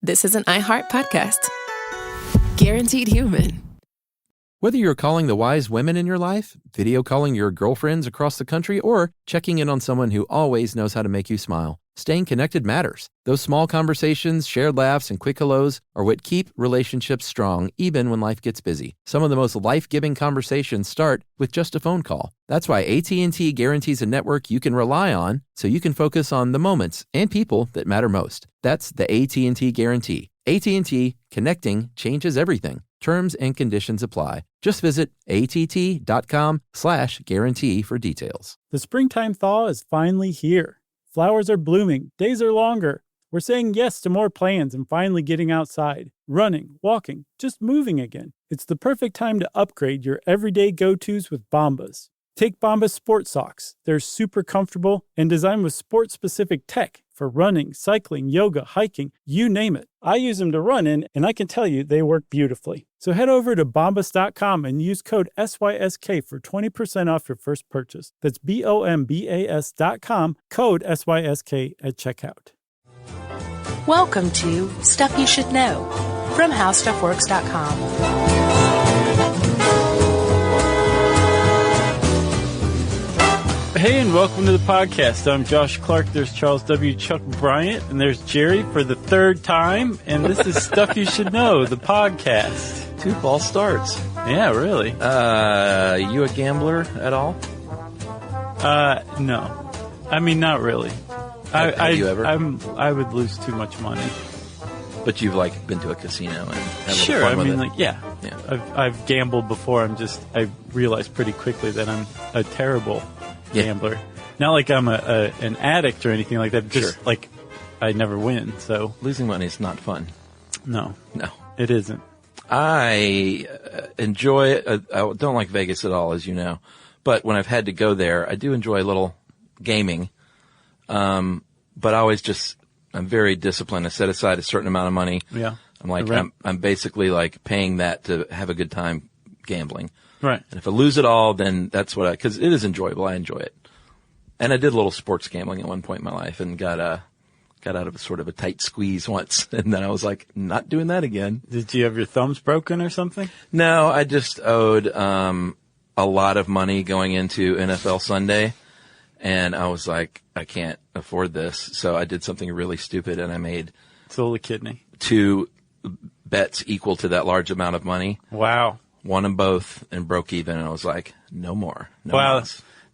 this is an iHeart podcast. Guaranteed human. Whether you're calling the wise women in your life, video calling your girlfriends across the country, or checking in on someone who always knows how to make you smile, staying connected matters. Those small conversations, shared laughs, and quick hellos are what keep relationships strong even when life gets busy. Some of the most life-giving conversations start with just a phone call. That's why AT&T guarantees a network you can rely on so you can focus on the moments and people that matter most. That's the AT&T guarantee. AT&T, connecting changes everything. Terms and conditions apply. Just visit att.com/guarantee for details. The springtime thaw is finally here. Flowers are blooming. Days are longer. We're saying yes to more plans and finally getting outside, running, walking, just moving again. It's the perfect time to upgrade your everyday go-tos with Bombas. Take Bombas sports socks. They're super comfortable and designed with sport-specific tech for running, cycling, yoga, hiking, you name it. I use them to run in, and I can tell you they work beautifully. So head over to bombas.com and use code SYSK for 20% off your first purchase. That's BOMBAS.com, code SYSK at checkout. Welcome to Stuff You Should Know from HowStuffWorks.com. Hey, and welcome to the podcast. I'm Josh Clark. There's Charles W. Chuck Bryant, and there's Jerry for the third time. And this is Stuff You Should Know, the podcast. 2 false starts. Yeah, really. You a gambler at all? No. I mean, not really. Have you ever? I would lose too much money. But you've been to a casino and had Sure, fun with it. yeah. I've gambled before. I realized pretty quickly that I'm a terrible gambler. Not like I'm an addict or anything like that. Just I never win. So losing money is not fun. No, it isn't. I enjoy it. I don't like Vegas at all, as you know. But when I've had to go there, I do enjoy a little gaming. But I always I'm very disciplined. I set aside a certain amount of money. Yeah. I'm basically paying that to have a good time gambling. Right. And if I lose it all, then that's because it is enjoyable. I enjoy it. And I did a little sports gambling at one point in my life and got out of a sort of a tight squeeze once. And then I was not doing that again. Did you have your thumbs broken or something? No, I just owed, a lot of money going into NFL Sunday. And I was like, I can't afford this. So I did something really stupid and I made sold a kidney. 2 bets equal to that large amount of money. Wow. Won them both and broke even. And I was like, no more. Wow.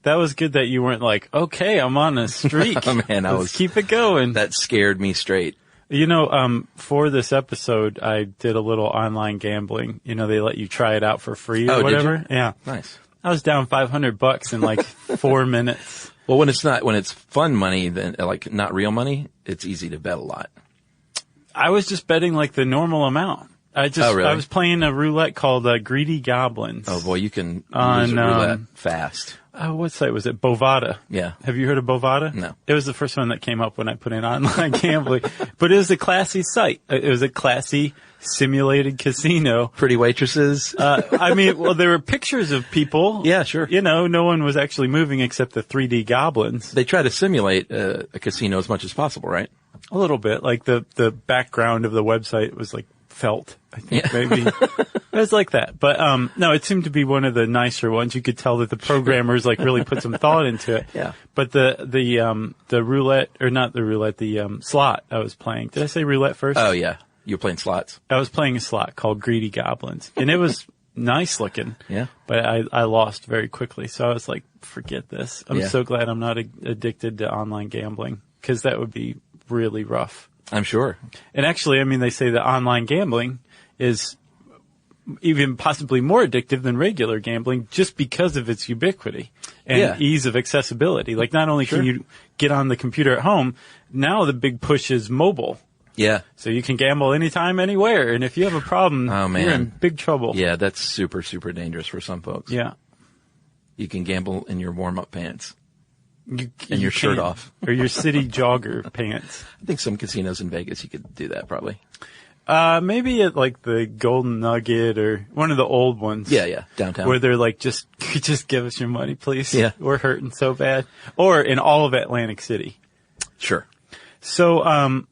That was good that you weren't like, okay, I'm on a streak. Man, Let's keep it going. That scared me straight. You know, for this episode, I did a little online gambling. You know, they let you try it out for free or whatever. Did you? Yeah. Nice. I was down $500 in 4 minutes. Well, when it's fun money, then not real money, it's easy to bet a lot. I was just betting the normal amount. Really? I was playing a roulette called Greedy Goblins. Oh boy, you can lose a roulette fast. What site was it? Bovada. Yeah. Have you heard of Bovada? No. It was the first one that came up when I put in online gambling. But it was a classy site. It was a classy simulated casino. Pretty waitresses. There were pictures of people. Yeah, sure. You know, no one was actually moving except the 3D goblins. They try to simulate a casino as much as possible, right? A little bit. The background of the website was felt, I think, maybe. It was like that. But, no, it seemed to be one of the nicer ones. You could tell that the programmers, really put some thought into it. Yeah. But the roulette, or not the roulette, the slot I was playing. Did I say roulette first? Oh, yeah. You were playing slots. I was playing a slot called Greedy Goblins. And it was nice looking. Yeah. But I lost very quickly. So I was like, forget this. I'm so glad I'm not addicted to online gambling, because that would be really rough. I'm sure. And actually, they say that online gambling is even possibly more addictive than regular gambling just because of its ubiquity and ease of accessibility. Not only can you get on the computer at home, now the big push is mobile. Yeah. So you can gamble anytime, anywhere. And if you have a problem, you're in big trouble. Yeah, that's super, super dangerous for some folks. Yeah. You can gamble in your warm-up pants. And your shirt off. Or your city jogger pants. I think some casinos in Vegas you could do that probably. Maybe at the Golden Nugget or one of the old ones. Yeah, downtown. Where they're just give us your money, please. Yeah. We're hurting so bad. Or in all of Atlantic City. Sure. So,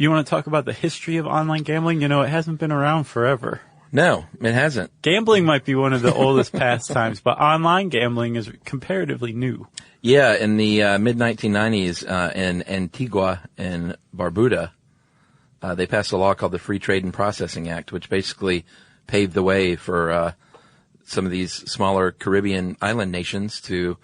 you want to talk about the history of online gambling? You know, it hasn't been around forever. No, it hasn't. Gambling might be one of the oldest pastimes, but online gambling is comparatively new. Yeah, in the mid-1990s in Antigua and Barbuda, they passed a law called the Free Trade and Processing Act, which basically paved the way for some of these smaller Caribbean island nations to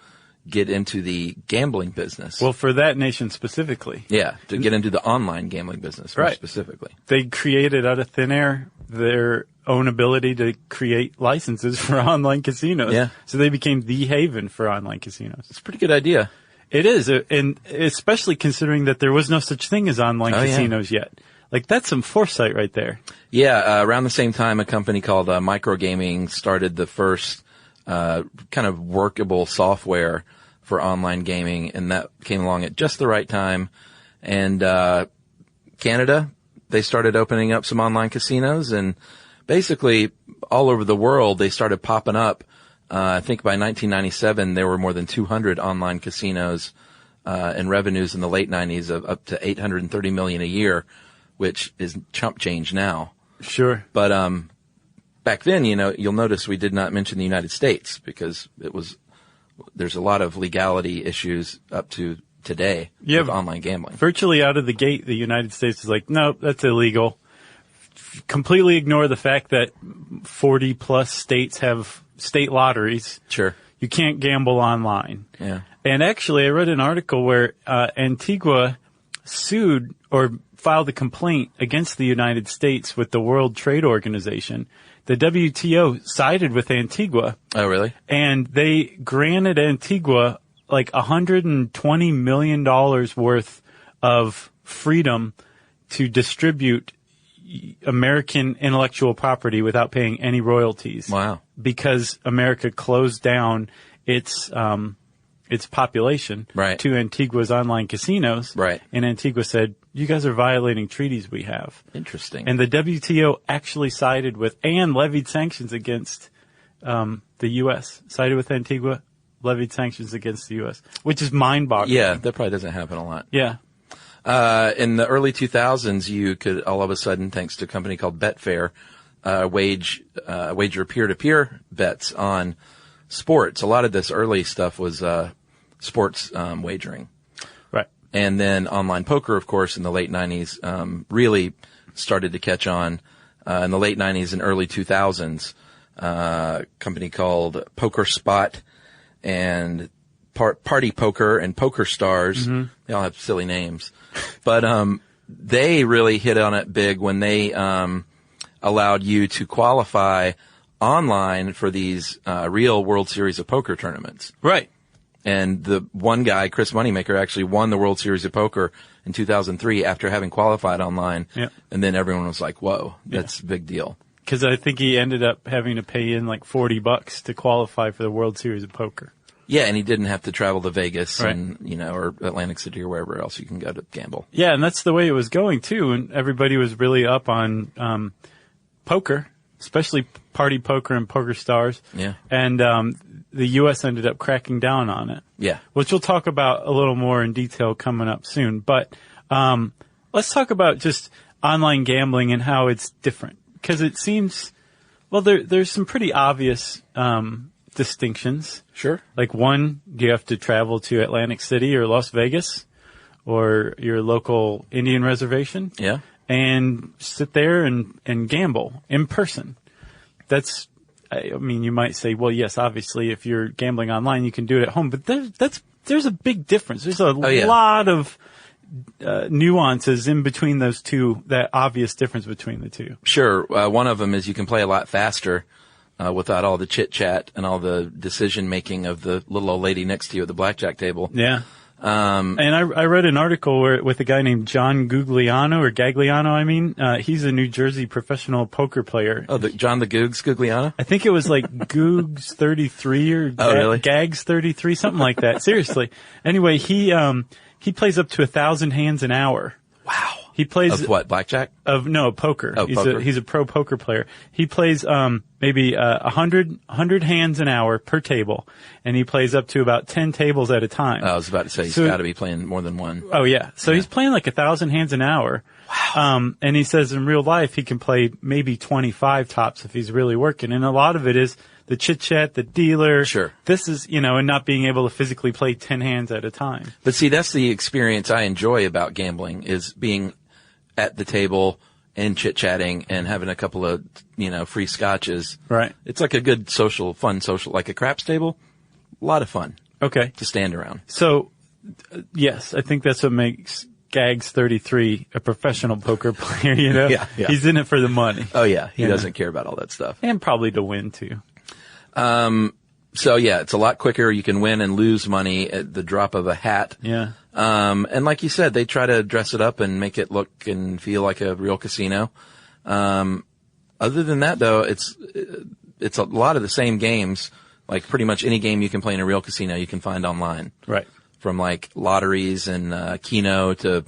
get into the gambling business. Well, for that nation specifically. Yeah, to get into the online gambling business more specifically. They created out of thin air their own ability to create licenses for online casinos. Yeah. So they became the haven for online casinos. It's a pretty good idea. It is, and especially considering that there was no such thing as online casinos yet. Like, that's some foresight right there. Yeah, around the same time, a company called Microgaming started the first kind of workable software for online gaming, and that came along at just the right time. And Canada, they started opening up some online casinos, and basically all over the world they started popping up. I think by 1997 there were more than 200 online casinos, and revenues in the late 90s of up to $830 million a year, which is chump change now. Sure. But back then, you know, you'll notice we did not mention the United States because there's a lot of legality issues up to today with online gambling. Virtually out of the gate, the United States is like, nope, that's illegal. Completely ignore the fact that 40 plus states have state lotteries. Sure. You can't gamble online. Yeah. And actually, I read an article where Antigua sued or filed a complaint against the United States with the World Trade Organization. The WTO sided with Antigua. Oh, really? And they granted Antigua like $120 million worth of freedom to distribute American intellectual property without paying any royalties. Wow. Because America closed down its population to Antigua's online casinos. Right. And Antigua said, you guys are violating treaties we have. Interesting. And the WTO actually sided with and levied sanctions against the U.S. Sided with Antigua, levied sanctions against the U.S., which is mind-boggling. Yeah, that probably doesn't happen a lot. Yeah. In the early 2000s, you could all of a sudden, thanks to a company called Betfair, wager peer-to-peer bets on sports. A lot of this early stuff was sports wagering. Right. And then online poker, of course, in the late 90s really started to catch on. In the late 90s and early 2000s, a company called Poker Spot and Party Poker and Poker Stars. Mm-hmm. They all have silly names. But they really hit on it big when they allowed you to qualify online for these real World Series of Poker tournaments. Right. And the one guy, Chris Moneymaker, actually won the World Series of Poker in 2003 after having qualified online. Yep. And then everyone was like, whoa, that's a big deal. Because I think he ended up having to pay in like $40 to qualify for the World Series of Poker. Yeah, and he didn't have to travel to Vegas and, you know, or Atlantic City or wherever else you can go to gamble. Yeah, and that's the way it was going too. And everybody was really up on poker, especially Party Poker and Poker Stars. Yeah. And the U.S. ended up cracking down on it. Yeah. Which we'll talk about a little more in detail coming up soon. But let's talk about just online gambling and how it's different. Because it seems, well, there's some pretty obvious distinctions. Sure. Like one, you have to travel to Atlantic City or Las Vegas or your local Indian reservation. Yeah. And sit there and gamble in person. That's, I mean, you might say, well, yes, obviously, if you're gambling online, you can do it at home. But there's a big difference. There's a lot of nuances in between those two, that obvious difference between the two. Sure. One of them is you can play a lot faster without all the chit-chat and all the decision-making of the little old lady next to you at the blackjack table. Yeah. And I read an article with a guy named John Gagliano, I mean. He's a New Jersey professional poker player. Oh, John the Googs Gugliano? I think it was like Googs 33 or really? Gags 33, something like that. Seriously. Anyway, he plays up to 1,000 hands an hour. Wow. He plays of what, blackjack? No, poker. Oh, poker. He's a pro poker player. He plays maybe 100 hands an hour per table, and he plays up to about 10 tables at a time. I was about to say he's got to be playing more than one. Oh yeah, so he's playing like 1,000 hands an hour. Wow. And he says in real life he can play maybe 25 tops if he's really working, and a lot of it is the chit chat, the dealer. Sure. This is, and not being able to physically play 10 hands at a time. But see, that's the experience I enjoy about gambling, is being at the table and chit-chatting and having a couple of, free scotches. Right. It's like a good fun social, like a craps table. A lot of fun. Okay. To stand around. So, yes, I think that's what makes Gags 33 a professional poker player, Yeah. He's in it for the money. Oh, yeah. He doesn't care about all that stuff. And probably to win, too. So, yeah, it's a lot quicker. You can win and lose money at the drop of a hat. Yeah. And like you said, they try to dress it up and make it look and feel like a real casino. Other than that, though, it's a lot of the same games. Like pretty much any game you can play in a real casino, you can find online. Right. From like lotteries and Keno to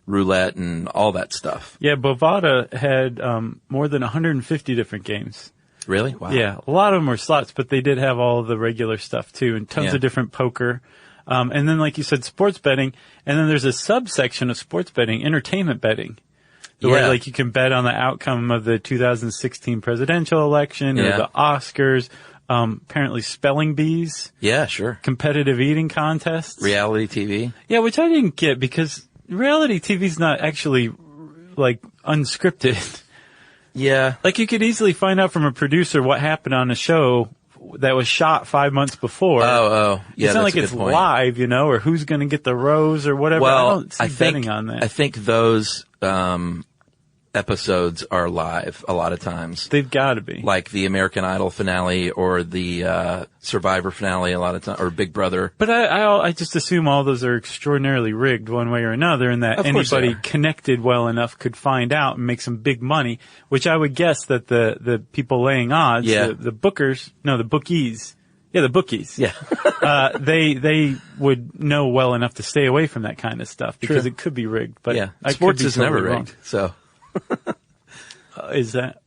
roulette and all that stuff. Yeah, Bovada had more than 150 different games. Really? Wow. Yeah, a lot of them were slots, but they did have all of the regular stuff too, and tons of different poker. And then, like you said, sports betting. And then there's a subsection of sports betting, entertainment betting. Where, like, you can bet on the outcome of the 2016 presidential election or the Oscars. Apparently spelling bees. Yeah, sure. Competitive eating contests. Reality TV. Yeah, which I didn't get because reality TV's not actually, like, unscripted. Yeah. Like, you could easily find out from a producer what happened on a show that was shot 5 months before. Oh. Yeah, it's not like it's live, or who's going to get the rose or whatever. Well, I don't see betting on that. I think those episodes are live a lot of times. They've got to be. Like the American Idol finale or the Survivor finale a lot of times, or Big Brother. But I just assume all those are extraordinarily rigged one way or another, and that anybody connected well enough could find out and make some big money, which I would guess that the people laying odds, the bookies, they would know well enough to stay away from that kind of stuff because it could be rigged. But sports is never rigged, so.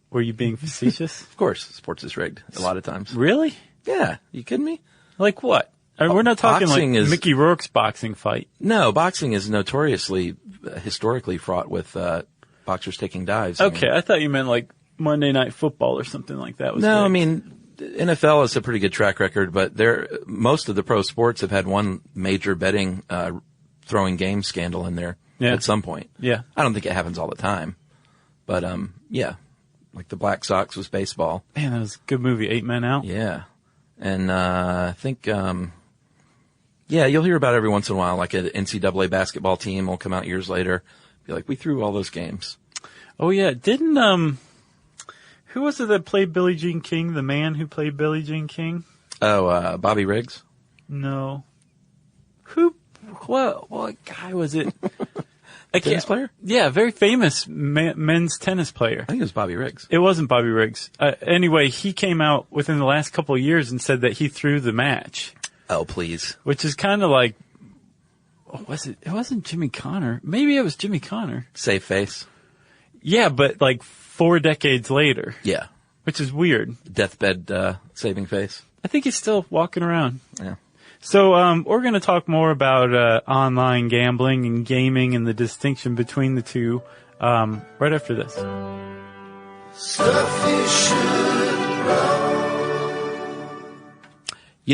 Were you being facetious? Of course, sports is rigged a lot of times. Really? Yeah. You kidding me? Like what? We're not talking boxing like Mickey Rourke's boxing fight. No, boxing is notoriously, historically fraught with boxers taking dives. Okay, I thought you meant like Monday Night Football or something like that. No, rigged. I mean, NFL has a pretty good track record, but most of the pro sports have had one major betting throwing game scandal in there at some point. Yeah. I don't think it happens all the time. But, like the Black Sox was baseball. Man, that was a good movie, 8 Men Out. Yeah. And, I think, you'll hear about it every once in a while, like an NCAA basketball team will come out years later, be like, we threw all those games. Oh yeah. Didn't, who was it that played Billie Jean King? The man who played Billie Jean King? Oh, Bobby Riggs? No. What guy was it? Tennis player? Yeah, very famous men's tennis player. I think it was Bobby Riggs. It wasn't Bobby Riggs. Anyway, he came out within the last couple of years and said that he threw the match. Oh, please. Which is kind of like, it wasn't Jimmy Connor. Maybe it was Jimmy Connor. Save face. Yeah, but like 4 decades later. Yeah. Which is weird. Deathbed, saving face. I think he's still walking around. Yeah. So, we're going to talk more about online gambling and gaming and the distinction between the two right after this. Stuff you should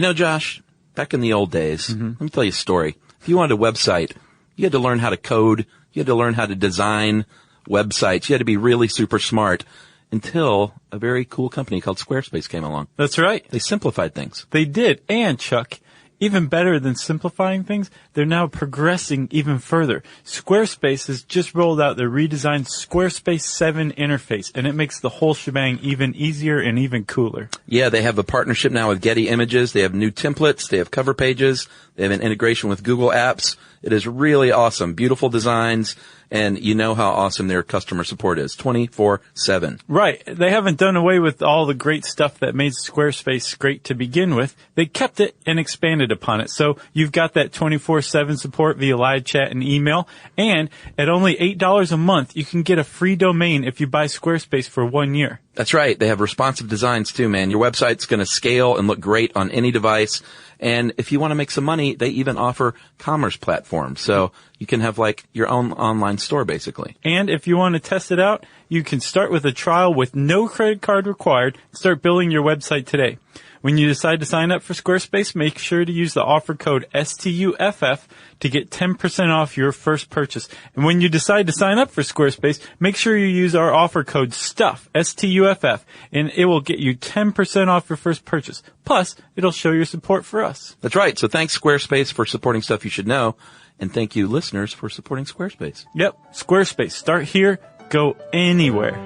know. Josh, back in the old days, let me tell you a story. If you wanted a website, you had to learn how to code, you had to learn how to design websites, you had to be really super smart until a very cool company called Squarespace came along. That's right. They simplified things. They did. And, Chuck, even better than simplifying things, they're now progressing even further. Squarespace has just rolled out their redesigned Squarespace 7 interface, and it makes the whole shebang even easier and even cooler. Yeah, they have a partnership now with Getty Images. They have new templates. They have cover pages. They have an integration with Google Apps. It is really awesome. Beautiful designs. And you know how awesome their customer support is, 24/7. Right. They haven't done away with all the great stuff that made Squarespace great to begin with. They kept it and expanded upon it. So you've got that 24/7 support via live chat and email. And at only $8 a month, you can get a free domain if you buy Squarespace for 1 year. That's right. They have responsive designs too, man. Your website's going to scale and look great on any device. And if you want to make some money, they even offer commerce platforms. So you can have like your own online store, basically. And if you want to test it out, you can start with a trial with no credit card required. Start building your website today. When you decide to sign up for Squarespace, make sure to use the offer code STUFF to get 10% off your first purchase. And when you decide to sign up for Squarespace, make sure you use our offer code STUFF, STUFF, and it will get you 10% off your first purchase. Plus, it'll show your support for us. That's right. So thanks, Squarespace, for supporting Stuff You Should Know. And thank you, listeners, for supporting Squarespace. Yep, Squarespace. Start here, go anywhere.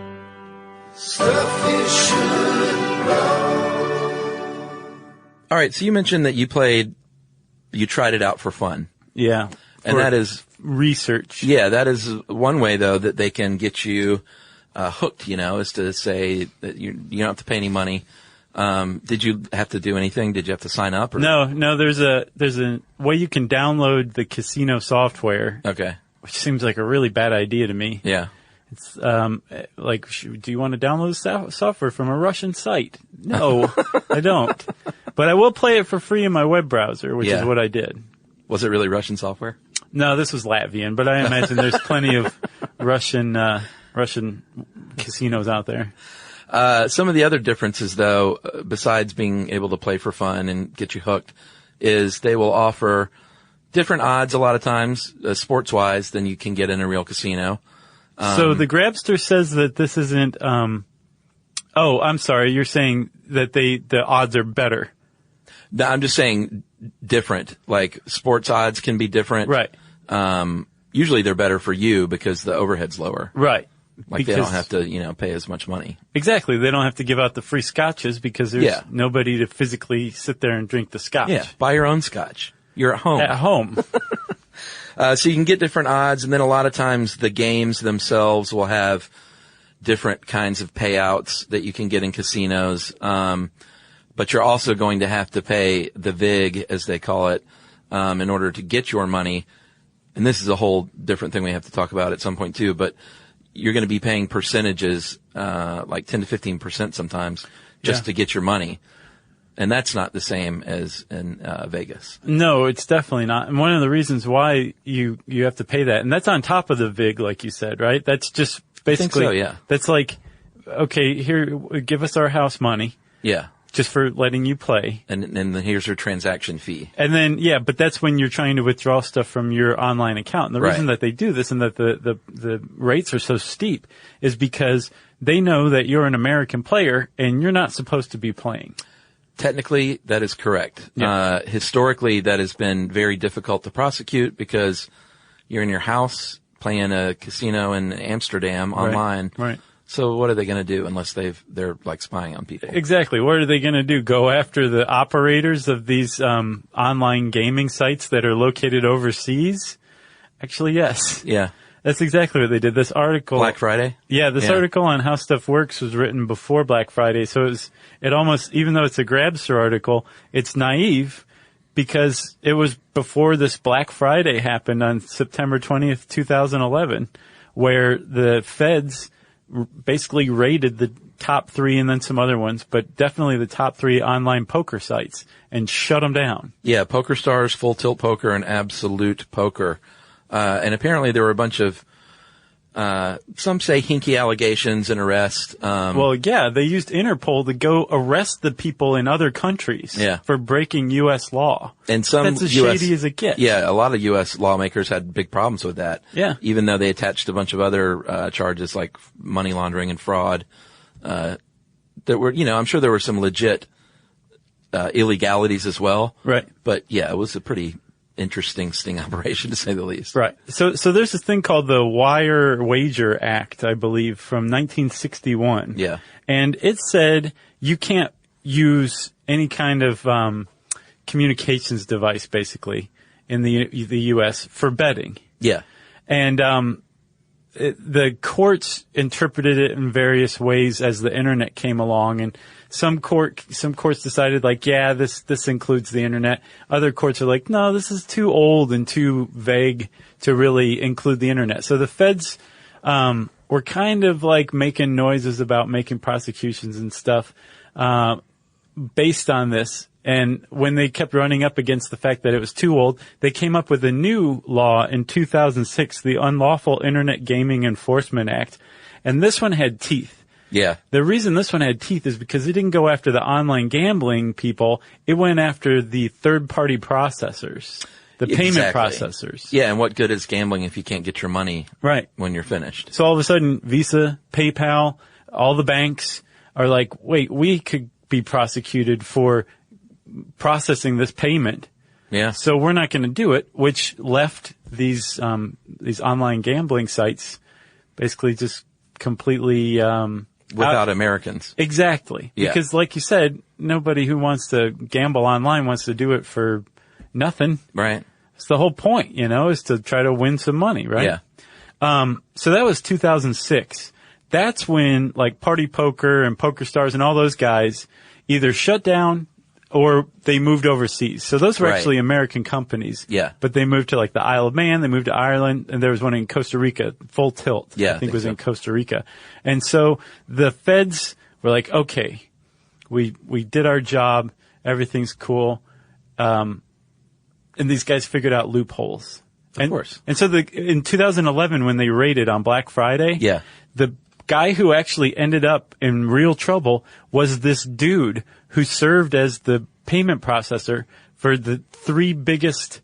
Stuff you should know. All right, so you mentioned that you tried it out for fun. Yeah. And that is research. Yeah, that is one way, though, that they can get you hooked, is to say that you don't have to pay any money. Did you have to do anything? Did you have to sign up? Or? No, there's a way you can download the casino software. Okay. Which seems like a really bad idea to me. Yeah. It's like, do you want to download software from a Russian site? No, I don't. But I will play it for free in my web browser, which is what I did. Was it really Russian software? No, this was Latvian, but I imagine there's plenty of Russian casinos out there. Some of the other differences, though, besides being able to play for fun and get you hooked, is they will offer different odds a lot of times, sports-wise, than you can get in a real casino. So the Grabster says that this isn't, I'm sorry, you're saying that the odds are better. No, I'm just saying different. Like sports odds can be different. Right. Usually they're better for you because the overhead's lower. Right. Like they don't have to, pay as much money. Exactly. They don't have to give out the free scotches because there's nobody to physically sit there and drink the scotch. Yeah. Buy your own scotch. You're at home. At home. So you can get different odds, and then a lot of times the games themselves will have different kinds of payouts that you can get in casinos. But you're also going to have to pay the VIG, as they call it, in order to get your money. And this is a whole different thing we have to talk about at some point too, but you're going to be paying percentages, like 10 to 15% sometimes, just to get your money. And that's not the same as in Vegas. No, it's definitely not. And one of the reasons why you have to pay that, and that's on top of the VIG, like you said, right? That's just basically, I think so, yeah. That's like, okay, here, give us our house money. Yeah. Just for letting you play. And then here's your transaction fee. And then, but that's when you're trying to withdraw stuff from your online account. And the reason that they do this and that the rates are so steep is because they know that you're an American player and you're not supposed to be playing. Technically, that is correct. Yeah. Historically, that has been very difficult to prosecute because you're in your house playing a casino in Amsterdam online. Right. So what are they going to do unless they're like spying on people? Exactly. What are they going to do? Go after the operators of these online gaming sites that are located overseas? Actually, yes. Yeah. That's exactly what they did. This article. Black Friday? Yeah, this article on How Stuff Works was written before Black Friday. So it almost, even though it's a Grabster article, it's naive because it was before this Black Friday happened on September 20th, 2011, where the feds basically raided the top 3 and then some other ones, but definitely the top 3 online poker sites and shut them down. Yeah, Poker Stars, Full Tilt Poker, and Absolute Poker. And apparently there were a bunch of, some say hinky allegations and arrests. They used Interpol to go arrest the people in other countries for breaking U.S. law. And some that's as shady as it gets. Yeah, a lot of U.S. lawmakers had big problems with that. Yeah. Even though they attached a bunch of other charges like money laundering and fraud, that were, I'm sure there were some legit illegalities as well. Right. But yeah, it was a pretty interesting sting operation, to say the least. Right. So there's this thing called the Wire Wager Act, I believe, from 1961. Yeah. And it said you can't use any kind of communications device, basically, in the U.S. for betting. Yeah. And the courts interpreted it in various ways as the internet came along, and some courts decided this includes the internet. Other courts are like, no, this is too old and too vague to really include the internet. So the feds were were kind of like making noises about making prosecutions and stuff based on this. And when they kept running up against the fact that it was too old, they came up with a new law in 2006, the Unlawful Internet Gaming Enforcement Act. And this one had teeth. Yeah. The reason this one had teeth is because it didn't go after the online gambling people. It went after the third-party processors, the payment processors. Yeah, and what good is gambling if you can't get your money right when you're finished? So all of a sudden, Visa, PayPal, all the banks are like, wait, we could be prosecuted for processing this payment. Yeah. So we're not going to do it, which left these online gambling sites basically just completely without Americans. Exactly. Yeah. Because like you said, nobody who wants to gamble online wants to do it for nothing. Right. It's the whole point, is to try to win some money, right? Yeah. So that was 2006. That's when like Party Poker and PokerStars and all those guys either shut down or they moved overseas. So those were actually American companies. Yeah. But they moved to like the Isle of Man, they moved to Ireland, and there was one in Costa Rica, Full Tilt. Yeah. I think was in Costa Rica. And so the feds were like, okay, we did our job, everything's cool. And these guys figured out loopholes. Of course. And so in 2011 when they raided on Black Friday, the guy who actually ended up in real trouble was this dude who served as the payment processor for the 3 biggest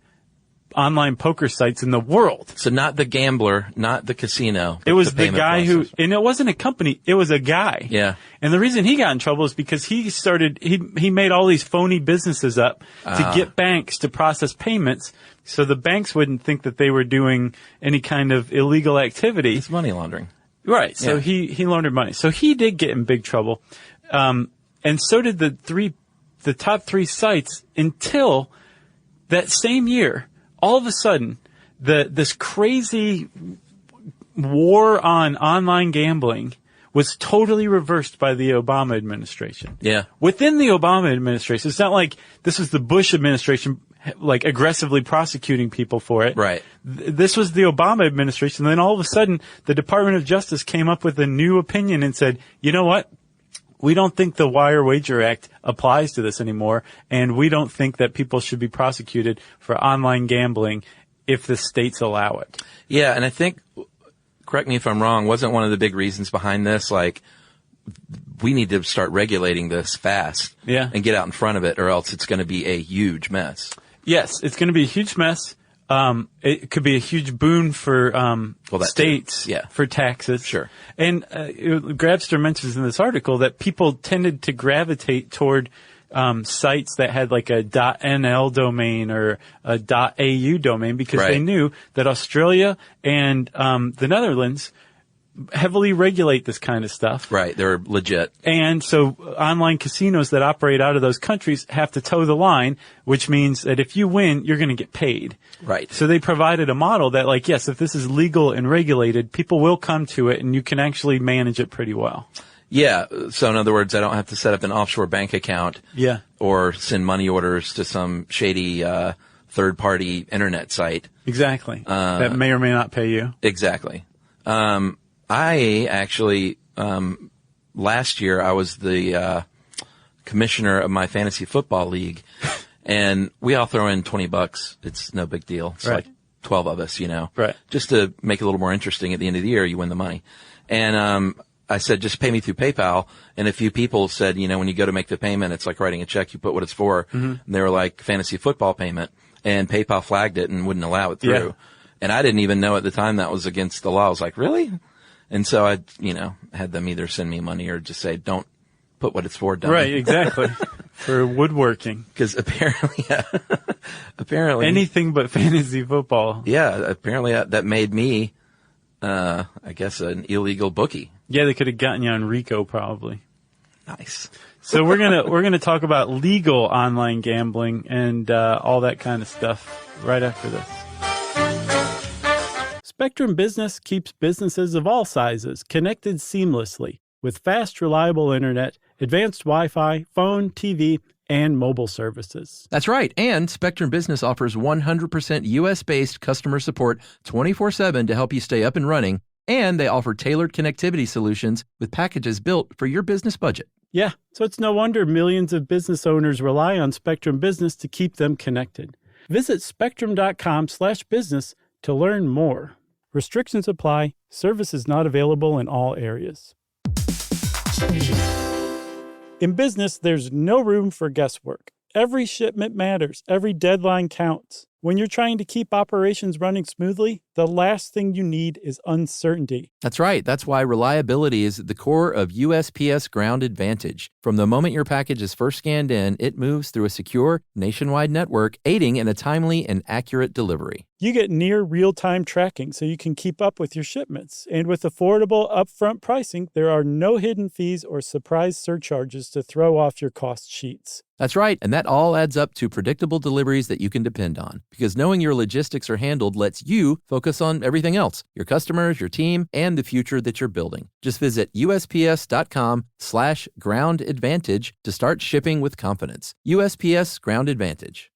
online poker sites in the world. So not the gambler, not the casino. It was the guy who, and it wasn't a company, it was a guy. Yeah. And the reason he got in trouble is because he made all these phony businesses up to get banks to process payments so the banks wouldn't think that they were doing any kind of illegal activity. It's money laundering. Right. So he laundered money. So he did get in big trouble. And so did the top 3 sites until that same year, all of a sudden, this crazy war on online gambling was totally reversed by the Obama administration. Yeah. Within the Obama administration, it's not like this was the Bush administration like aggressively prosecuting people for it. Right. This was the Obama administration. Then all of a sudden, the Department of Justice came up with a new opinion and said, you know what? We don't think the Wire Wager Act applies to this anymore, and we don't think that people should be prosecuted for online gambling if the states allow it. Yeah, and I think, correct me if I'm wrong, wasn't one of the big reasons behind this, like, we need to start regulating this fast and get out in front of it, or else it's going to be a huge mess. Yes, it's going to be a huge mess. It could be a huge boon for states for taxes. Sure. And Grabster mentions in this article that people tended to gravitate toward sites that had like a .nl domain or a .au domain because they knew that Australia and the Netherlands heavily regulate this kind of stuff. Right. They're legit. And so online casinos that operate out of those countries have to toe the line, which means that if you win, you're going to get paid. Right. So they provided a model that like, yes, if this is legal and regulated, people will come to it and you can actually manage it pretty well. Yeah. So in other words, I don't have to set up an offshore bank account. Yeah. Or send money orders to some shady, third-party internet site. Exactly. That may or may not pay you. Exactly. I actually, last year I was the, commissioner of my fantasy football league and we all throw in $20. It's no big deal. It's like 12 of us, Right. just to make it a little more interesting. At the end of the year, you win the money. And, I said, just pay me through PayPal. And a few people said, when you go to make the payment, it's like writing a check. You put what it's for. Mm-hmm. And they were like fantasy football payment, and PayPal flagged it and wouldn't allow it through. Yeah. And I didn't even know at the time that was against the law. I was like, really? And so I, had them either send me money or just say, don't put what it's for down. Right, exactly. For woodworking. Because apparently anything but fantasy football. Yeah, apparently that made me, I guess an illegal bookie. Yeah, they could have gotten you on RICO probably. Nice. So we're gonna talk about legal online gambling and all that kind of stuff right after this. Spectrum Business keeps businesses of all sizes connected seamlessly with fast, reliable internet, advanced Wi-Fi, phone, TV, and mobile services. That's right. And Spectrum Business offers 100% U.S.-based customer support 24/7 to help you stay up and running And they offer tailored connectivity solutions with packages built for your business budget. Yeah, so it's no wonder millions of business owners rely on Spectrum Business to keep them connected. Visit spectrum.com/business to learn more. Restrictions apply. Service is not available in all areas. In business, there's no room for guesswork. Every shipment matters. Every deadline counts. When you're trying to keep operations running smoothly, the last thing you need is uncertainty. That's right. That's why reliability is at the core of USPS Ground Advantage. From the moment your package is first scanned in, it moves through a secure, nationwide network, aiding in a timely and accurate delivery. You get near real-time tracking so you can keep up with your shipments. And with affordable upfront pricing, there are no hidden fees or surprise surcharges to throw off your cost sheets. That's right, and that all adds up to predictable deliveries that you can depend on. Because knowing your logistics are handled lets you focus on everything else, your customers, your team, and the future that you're building. Just visit USPS.com/groundadvantage to start shipping with confidence. USPS Ground Advantage.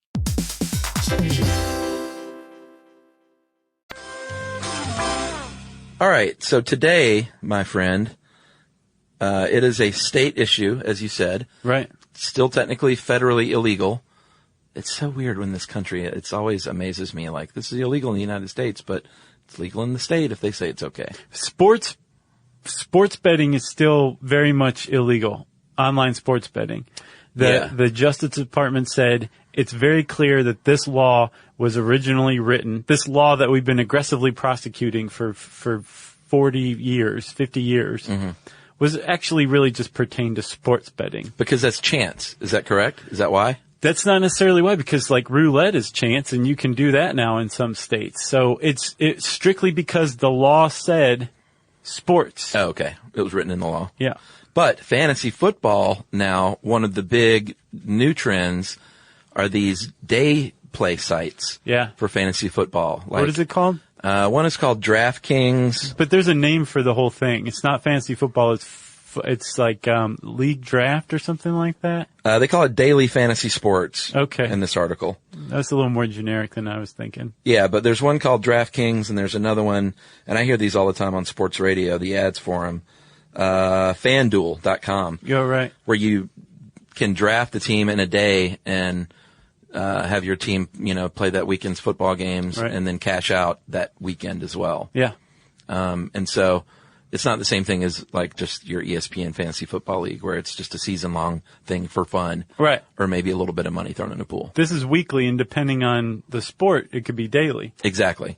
All right, so today, my friend, it is a state issue, as you said. Right. Still technically federally illegal. It's so weird when this country, it's always amazes me, like, this is illegal in the United States, but it's legal in the state if they say it's okay. Sports betting is still very much illegal. Online sports betting. The Justice Department said it's very clear that this law was originally written, this law that we've been aggressively prosecuting for 40 years, 50 years, was actually really just pertained to sports betting. Because that's chance. Is that correct? Is that why? That's not necessarily why, because like roulette is chance and you can do that now in some states. So it's strictly because the law said sports. Oh, okay. It was written in the law. Yeah. But fantasy football now, one of the big new trends are these day play sites for fantasy football. Like, what is it called? One is called DraftKings. But there's a name for the whole thing. It's not fantasy football. It's like league draft or something like that. They call it daily fantasy sports. Okay. In this article. That's a little more generic than I was thinking. Yeah, but there's one called DraftKings, and there's another one, and I hear these all the time on sports radio, the ads for them. FanDuel.com. You're right. Where you can draft the team in a day and have your team, play that weekend's football games and then cash out that weekend as well. Yeah. And so it's not the same thing as like just your ESPN Fantasy Football League where it's just a season-long thing for fun. Right. Or maybe a little bit of money thrown in a pool. This is weekly, and depending on the sport, it could be daily. Exactly.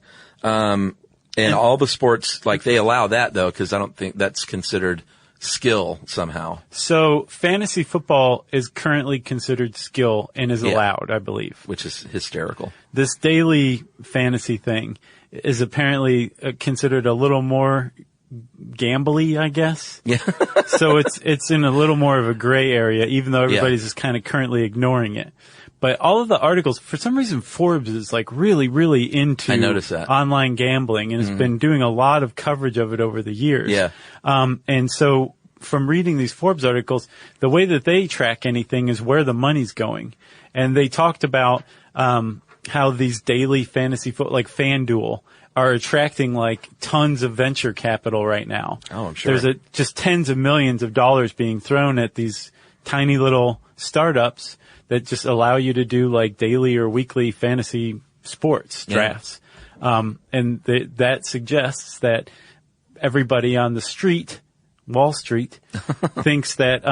And all the sports, like, they allow that, though, because I don't think that's considered skill somehow. So fantasy football is currently considered skill and is allowed, I believe. Which is hysterical. This daily fantasy thing is apparently considered a little more gambly, I guess. Yeah. So it's in a little more of a gray area, even though everybody's just kind of currently ignoring it. But all of the articles, for some reason, Forbes is like really, really into online gambling and has been doing a lot of coverage of it over the years. Yeah. And so from reading these Forbes articles, the way that they track anything is where the money's going. And they talked about how these daily fantasy like FanDuel are attracting like tons of venture capital right now. Oh, I'm sure. There's just tens of millions of dollars being thrown at these tiny little startups that just allow you to do like daily or weekly fantasy sports drafts. And that suggests that everybody on the street, Wall Street, thinks that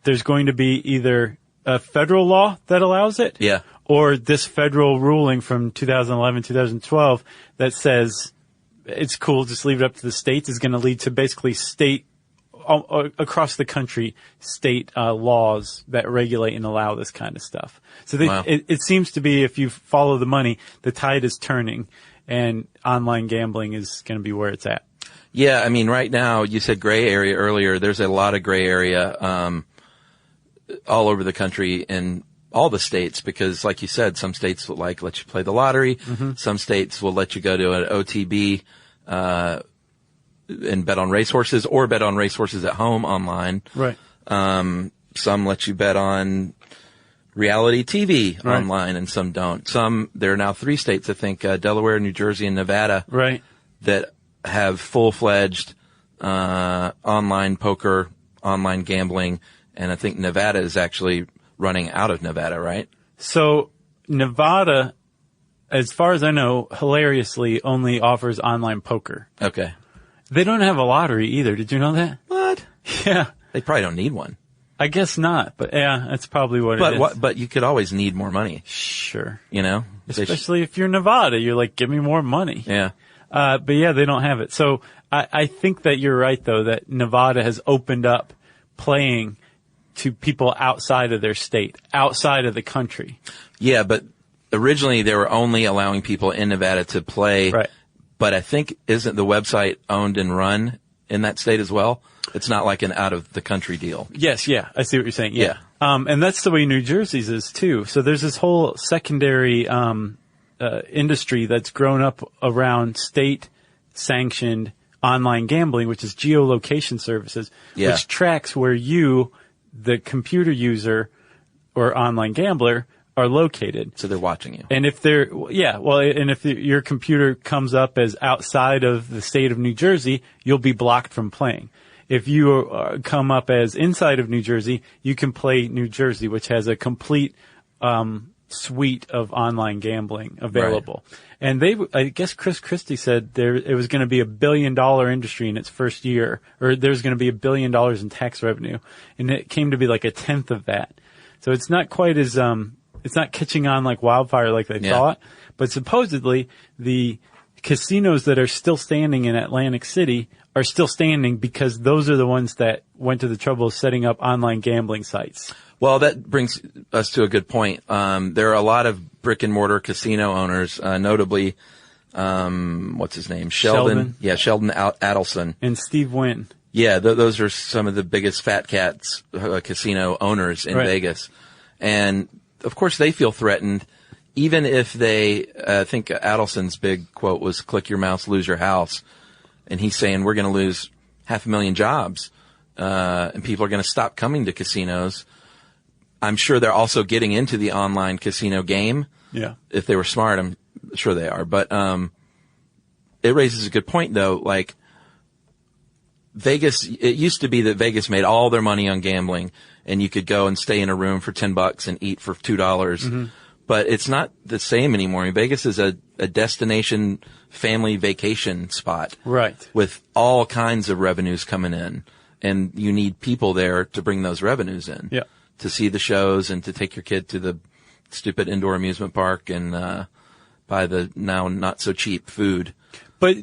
there's going to be either a federal law that allows it or this federal ruling from 2011, 2012 that says it's cool, just leave it up to the states is going to lead to basically state across the country, state laws that regulate and allow this kind of stuff. So it seems to be, if you follow the money, the tide is turning, and online gambling is going to be where it's at. Yeah, I mean, right now, you said gray area earlier. There's a lot of gray area all over the country in all the states because, like you said, some states will let you play the lottery. Some states will let you go to an OTB and bet on racehorses or bet on racehorses at home online. Right. Some let you bet on reality TV online and some don't. There are now 3 states, I think, Delaware, New Jersey, and Nevada. Right. That have full-fledged online poker, online gambling, and I think Nevada is actually running out of Nevada, right? So Nevada, as far as I know, hilariously only offers online poker. Okay. They don't have a lottery either. Did you know that? What? Yeah. They probably don't need one. I guess not, but yeah, that's probably what it is. But you could always need more money, Sure. you know? Especially if you're Nevada, you're like, give me more money. Yeah. But yeah, they don't have it. So I think that you're right, though, that Nevada has opened up playing to people outside of their state, outside of the country. Yeah, but originally they were only allowing people in Nevada to play. Right. But I think, isn't the website owned and run in that state as well? It's not like an out-of-the-country deal. Yes, yeah. I see what you're saying. Yeah. And that's the way New Jersey's is, too. So there's this whole secondary industry that's grown up around state-sanctioned online gambling, which is geolocation services, which tracks where you, the computer user or online gambler, are located. So they're watching you. And if your computer comes up as outside of the state of New Jersey, you'll be blocked from playing. If you come up as inside of New Jersey, you can play New Jersey, which has a complete suite of online gambling available. Right. And I guess Chris Christie said it was going to be $1 billion industry in its first year, or there's going to be $1 billion in tax revenue, and it came to be like a tenth of that. So it's not quite as it's not catching on like wildfire like they thought, but supposedly the casinos that are still standing in Atlantic City are still standing because those are the ones that went to the trouble of setting up online gambling sites. Well, that brings us to a good point. There are a lot of brick and mortar casino owners, notably, what's his name? Sheldon. Yeah, Sheldon Adelson. And Steve Wynn. Yeah, those are some of the biggest fat cats casino owners in Vegas. And of course they feel threatened, even if they, I think Adelson's big quote was, click your mouse, lose your house. And he's saying we're going to lose 500,000 jobs, and people are going to stop coming to casinos. I'm sure they're also getting into the online casino game. Yeah. If they were smart, I'm sure they are. But, it raises a good point though. Like Vegas, it used to be that Vegas made all their money on gambling and you could go and stay in a room for $10 and eat for $2. Mm-hmm. But it's not the same anymore. I mean, Vegas is a destination family vacation spot. Right. With all kinds of revenues coming in. And you need people there to bring those revenues in. Yeah. To see the shows and to take your kid to the stupid indoor amusement park and, buy the now not so cheap food. But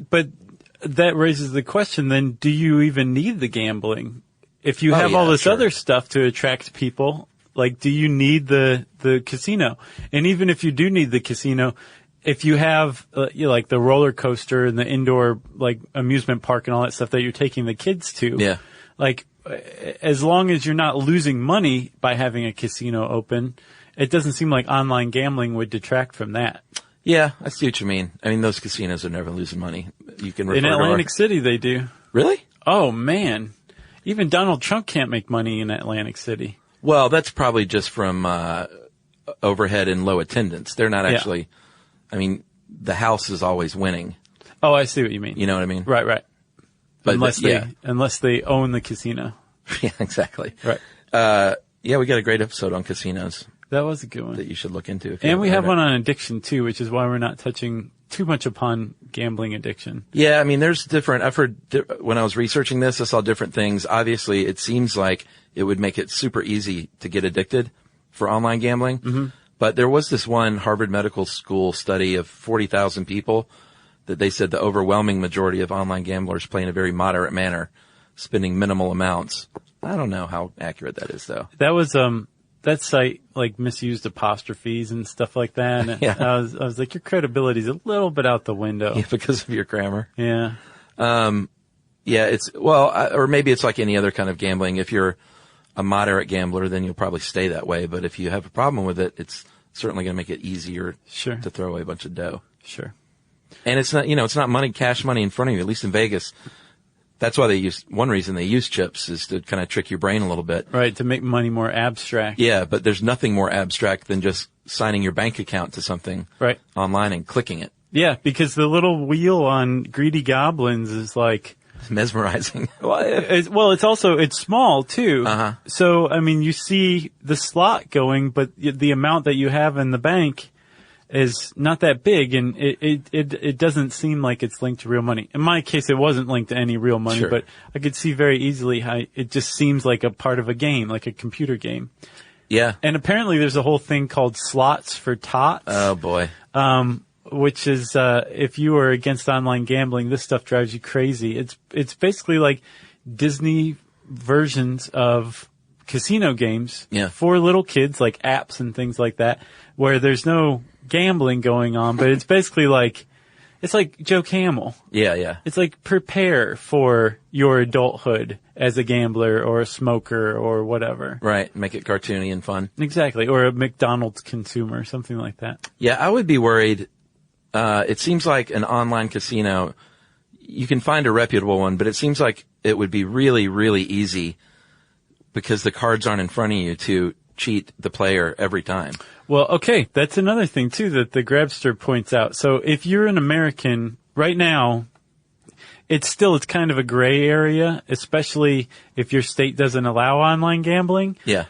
that raises the question then, do you even need the gambling? If you have all this other stuff to attract people, like, do you need the casino? And even if you do need the casino, if you have, like the roller coaster and the indoor, like, amusement park and all that stuff that you're taking the kids to, like, as long as you're not losing money by having a casino open, it doesn't seem like online gambling would detract from that. Yeah, I see what you mean. I mean, those casinos are never losing money. You can refer in Atlantic City, they do. Really? Oh, man. Even Donald Trump can't make money in Atlantic City. Well, that's probably just from overhead and low attendance. They're not actually, I mean, the house is always winning. Oh, I see what you mean. You know what I mean? Right, right. But unless they own the casino. Yeah, exactly. Right. Yeah, we got a great episode on casinos. That was a good one. That you should look into. And we have one on addiction, too, which is why we're not touching too much upon gambling addiction. Yeah, I mean, there's different, I've heard, when I was researching this, I saw different things. Obviously, it seems like it would make it super easy to get addicted for online gambling. Mm-hmm. But there was this one Harvard Medical School study of 40,000 people that they said the overwhelming majority of online gamblers play in a very moderate manner, spending minimal amounts. I don't know how accurate that is, though. That was, that site, like, misused apostrophes and stuff like that. And Yeah. I was like, your credibility's a little bit out the window. Yeah, because of your grammar. Yeah. Yeah, or maybe it's like any other kind of gambling. If you're a moderate gambler, then you'll probably stay that way. But if you have a problem with it, it's certainly going to make it easier to throw away a bunch of dough. Sure. And it's not, it's not cash money in front of you, at least in Vegas. That's why one reason they use chips is to kind of trick your brain a little bit. Right, to make money more abstract. Yeah, but there's nothing more abstract than just signing your bank account to something online and clicking it. Yeah, because the little wheel on Greedy Goblins is like... mesmerizing. It's small too. Uh-huh. So, I mean, you see the slot going, but the amount that you have in the bank is not that big, and it doesn't seem like it's linked to real money. In my case, it wasn't linked to any real money, Sure. but I could see very easily how it just seems like a part of a game, like a computer game. Yeah. And apparently there's a whole thing called slots for tots. Oh, boy. Which is, if you are against online gambling, this stuff drives you crazy. It's basically like Disney versions of casino games for little kids, like apps and things like that, where there's no gambling going on, but it's basically like, it's like Joe Camel. Yeah. It's like prepare for your adulthood as a gambler or a smoker or whatever. Right. Make it cartoony and fun. Exactly. Or a McDonald's consumer, something like that. Yeah, I would be worried. It seems like an online casino, you can find a reputable one, but it seems like it would be really, really easy because the cards aren't in front of you to cheat the player every time. Well, okay, that's another thing too that the Grabster points out. So if you're an American right now, it's kind of a gray area, especially if your state doesn't allow online gambling. Yeah.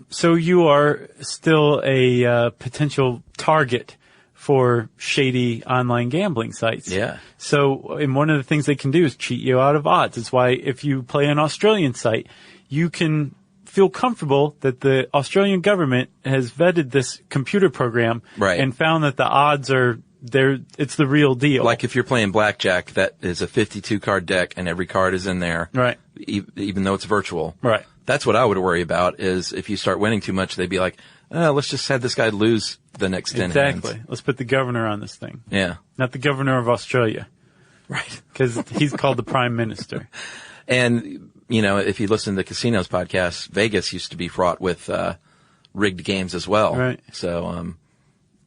So you are still a potential target for shady online gambling sites. Yeah. So, and one of the things they can do is cheat you out of odds. It's why if you play an Australian site, you can feel comfortable that the Australian government has vetted this computer program and found that the odds are there. It's the real deal. Like if you're playing blackjack, that is a 52 card deck and every card is in there. Right. Even though it's virtual. Right. That's what I would worry about is if you start winning too much, they'd be like, let's just have this guy lose the next 10 hands. Exactly. Let's put the governor on this thing. Yeah. Not the governor of Australia. Right. Because he's called the prime minister. And, if you listen to the Casinos podcast, Vegas used to be fraught with rigged games as well. Right. So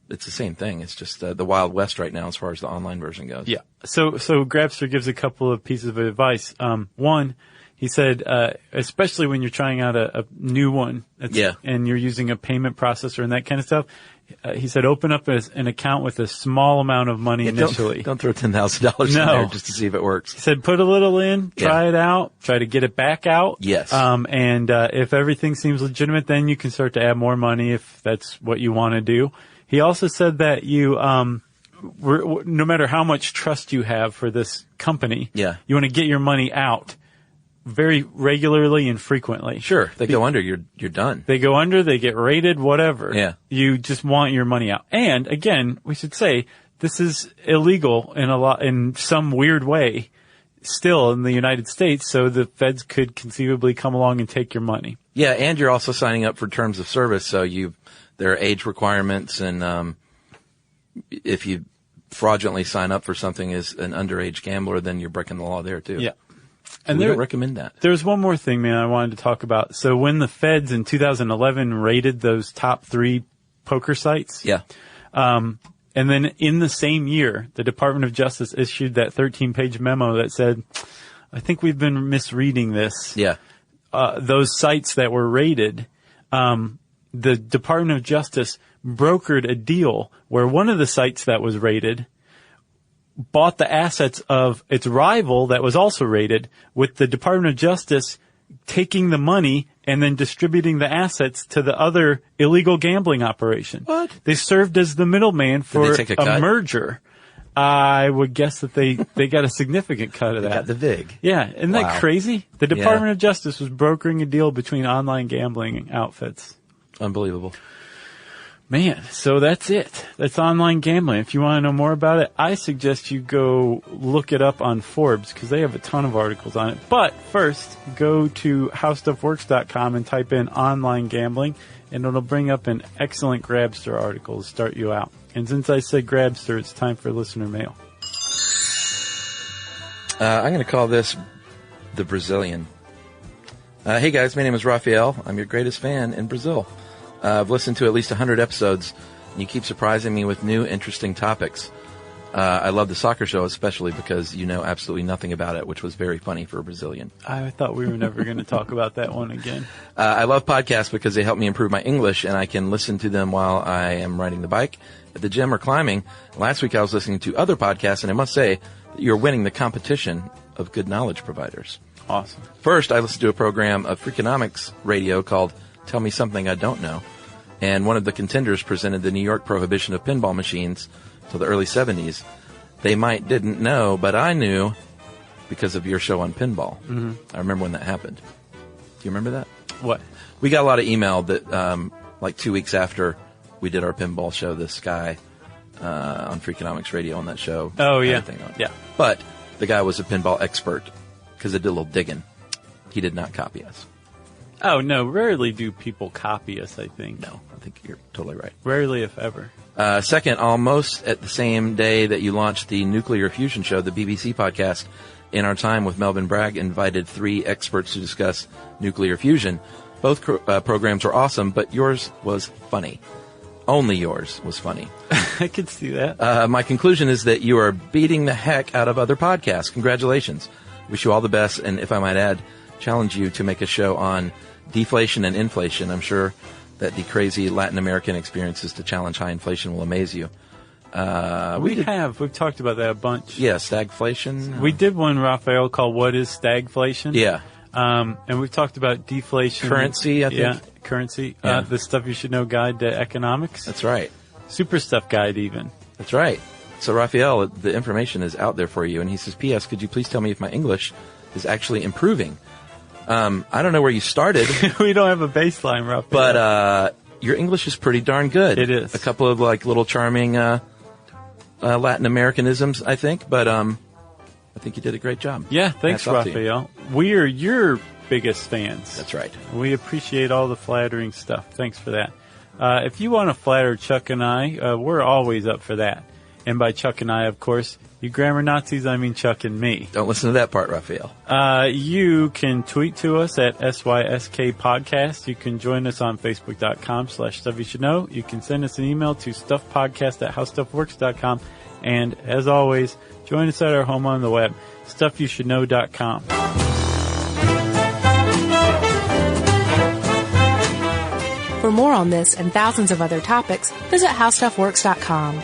it's the same thing. It's just the Wild West right now as far as the online version goes. Yeah. So Grabster gives a couple of pieces of advice. One, he said, especially when you're trying out a new one and you're using a payment processor and that kind of stuff, he said open up an account with a small amount of money initially. Don't throw $10,000 in there just to see if it works. He said put a little in, try it out, try to get it back out. Yes. And if everything seems legitimate, then you can start to add more money if that's what you want to do. He also said that you, no matter how much trust you have for this company, you want to get your money out very regularly and frequently. Sure. They go under, you're done. They go under, they get raided, whatever. Yeah. You just want your money out. And again, we should say this is illegal in some weird way still in the United States, so the feds could conceivably come along and take your money. Yeah, and you're also signing up for terms of service, so there are age requirements, and if you fraudulently sign up for something as an underage gambler, then you're breaking the law there too. Yeah. And we don't recommend that. There's one more thing, man, I wanted to talk about. So when the feds in 2011 raided those top 3 poker sites. Yeah. And then in the same year, the Department of Justice issued that 13-page memo that said, I think we've been misreading this. Yeah. Those sites that were raided, the Department of Justice brokered a deal where one of the sites that was raided bought the assets of its rival that was also raided, with the Department of Justice taking the money and then distributing the assets to the other illegal gambling operation. What? They served as the middleman for a merger. I would guess that they got a significant cut of that. Got the VIG. Yeah. Isn't that crazy? The Department of Justice was brokering a deal between online gambling outfits. Unbelievable. Man, so that's it. That's online gambling. If you want to know more about it, I suggest you go look it up on Forbes because they have a ton of articles on it. But first, go to howstuffworks.com and type in online gambling, and it'll bring up an excellent Grabster article to start you out. And since I said Grabster, it's time for listener mail. I'm going to call this the Brazilian. Hey guys, my name is Rafael. I'm your greatest fan in Brazil. I've listened to at least 100 episodes, and you keep surprising me with new, interesting topics. I love the soccer show, especially because you know absolutely nothing about it, which was very funny for a Brazilian. I thought we were never going to talk about that one again. I love podcasts because they help me improve my English, and I can listen to them while I am riding the bike, at the gym or climbing. Last week I was listening to other podcasts, and I must say that you're winning the competition of good knowledge providers. Awesome. First, I listened to a program of Freakonomics Radio called Tell Me Something I Don't Know. And one of the contenders presented the New York prohibition of pinball machines till the early 70s. They didn't know, but I knew because of your show on pinball. Mm-hmm. I remember when that happened. Do you remember that? What? We got a lot of email that, like 2 weeks after we did our pinball show, this guy on Freakonomics Radio on that show. Oh, yeah. Yeah. But the guy was a pinball expert because I did a little digging. He did not copy us. Oh, no. Rarely do people copy us, I think. No, I think you're totally right. Rarely, if ever. Second, almost at the same day that you launched the Nuclear Fusion Show, the BBC podcast, In Our Time with Melvin Bragg invited 3 experts to discuss nuclear fusion. Both programs were awesome, but yours was funny. Only yours was funny. I could see that. My conclusion is that you are beating the heck out of other podcasts. Congratulations. Wish you all the best, and if I might add, challenge you to make a show on deflation and inflation. I'm sure that the crazy Latin American experiences to challenge high inflation will amaze you. We've talked about that a bunch. Yeah, stagflation. We did one, Raphael, called What is Stagflation? Yeah. And we've talked about deflation. Currency, I think. Yeah, currency. Yeah. The Stuff You Should Know Guide to Economics. That's right. Super Stuff Guide, even. That's right. So, Raphael, the information is out there for you. And he says, P.S., could you please tell me if my English is actually improving? I don't know where you started. We don't have a baseline, Raphael. But your English is pretty darn good. It is. A couple of little charming Latin Americanisms, I think. But I think you did a great job. Yeah, thanks, Raphael. We are your biggest fans. That's right. We appreciate all the flattering stuff. Thanks for that. If you want to flatter Chuck and I, we're always up for that. And by Chuck and I, of course, you grammar Nazis, I mean Chuck and me. Don't listen to that part, Raphael. You can tweet to us at SYSK Podcast. You can join us on Facebook.com/Stuff You Should Know. You can send us an email to stuffpodcast@howstuffworks.com. And as always, join us at our home on the web, StuffYouShouldKnow.com. For more on this and thousands of other topics, visit HowStuffWorks.com.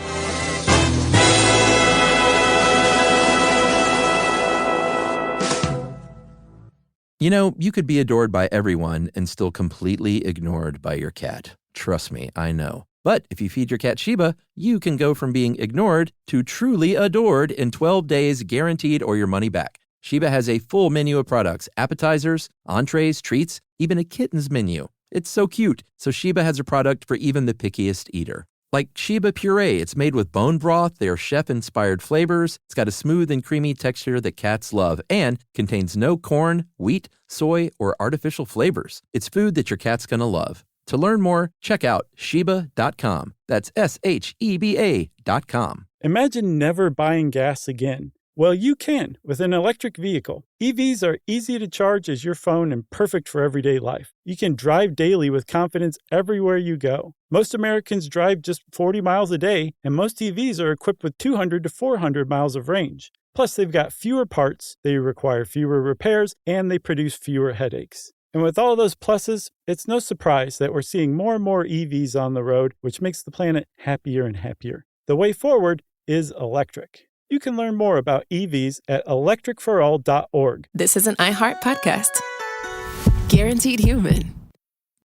You know, you could be adored by everyone and still completely ignored by your cat. Trust me, I know. But if you feed your cat Sheba, you can go from being ignored to truly adored in 12 days, guaranteed, or your money back. Sheba has a full menu of products, appetizers, entrees, treats, even a kitten's menu. It's so cute. So Sheba has a product for even the pickiest eater. Like Sheba Puree, it's made with bone broth, their chef-inspired flavors. It's got a smooth and creamy texture that cats love and contains no corn, wheat, soy, or artificial flavors. It's food that your cat's gonna love. To learn more, check out Sheba.com. That's SHEBA.com. Imagine never buying gas again. Well, you can with an electric vehicle. EVs are easy to charge as your phone and perfect for everyday life. You can drive daily with confidence everywhere you go. Most Americans drive just 40 miles a day, and most EVs are equipped with 200 to 400 miles of range. Plus, they've got fewer parts, they require fewer repairs, and they produce fewer headaches. And with all those pluses, it's no surprise that we're seeing more and more EVs on the road, which makes the planet happier and happier. The way forward is electric. You can learn more about EVs at electricforall.org. This is an iHeart podcast. Guaranteed Human.